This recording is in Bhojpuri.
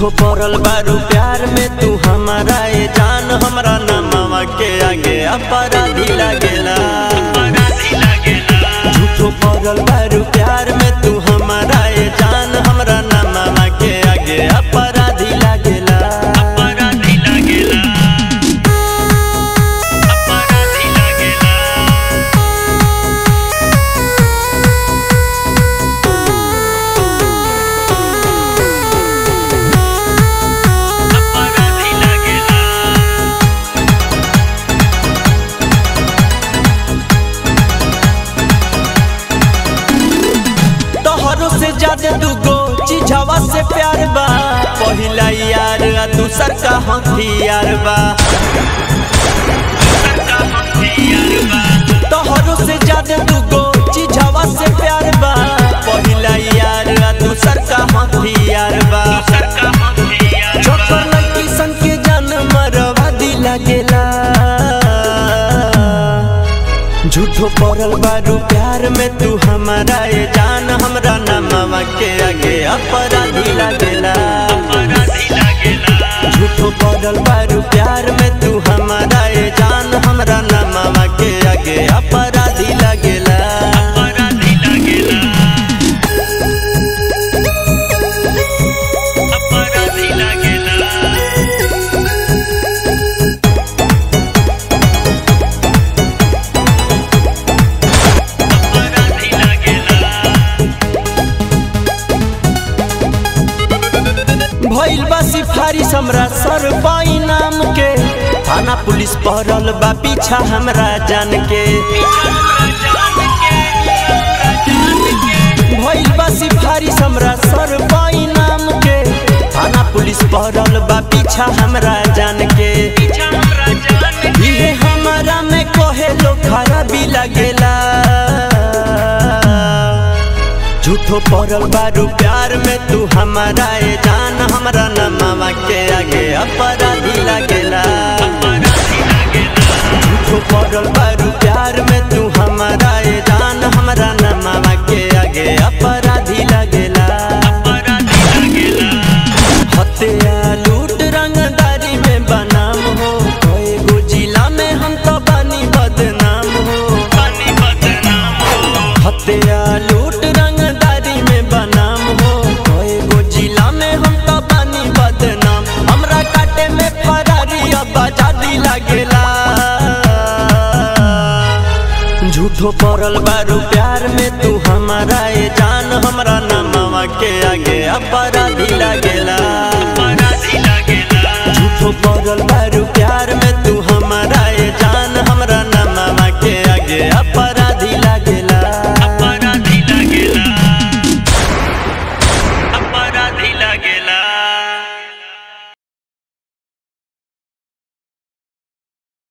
झूठो पड़ल बारू प्यार में तू हमारा ए जान, हमरा नामवा के आगे अपराधी लागेला। झूठो पड़ल बारू प्यार में तू हमारा ए जान, हमरा नामवा के आगे अपराधी लागेला। से ज्यादा दुगो चीजवा से प्यार बा, पहिला यार दूसर का हथियार बा। तोहरो से ज्यादा दुगो चीजवा से प्यार बा, पहिला यार दूसर का हथियार बा। छोकर लड़की सन के जान मरवा दी लागेला। झूठो पड़ल बारू प्यार में तू हमारा ए जान, हमरा नामवा के आगे अपराधी लागेला। झूठो पड़ल बारू प्यार में तू हमारा ए जान, हमरा नामवा के आगे अपराधी लागेला। भइल बा सिफारिश हमरा सर पाई नाम के, थाना पुलिस पहरल बा पीछा हमरा जान के। भइल बा सिफारिश हमरा सर पाई नाम के, थाना पुलिस पहरल बा पीछा हमरा जान के। ये हमारा में कहे लो खराबी लगेला। झूठो पड़ल बारू प्यार में तू हमारा ए जान, हमरा नामवा के आगे अपराधी लागेला। झूठो पड़ल बारू प्यार में तू हमारा ए जान, हमरा नामवा के आगे अपराधी लागेला। हत्या लूट रंगदारी में बनाम हो, कोई गो जिला में हम तो बानी बदनाम हो। हत्या लूट रंगदारी में बनाम हो, कोई गो जिला में हम तो बानी बदनाम। हमरा काटे में फरारी अब आजादी लागेला। झूठो पड़ल बारू प्यार में तू हमारा ए जान, हमरा नामवा के आगे अपराधी लागेला। झूठो पड़ल बारू प्यार में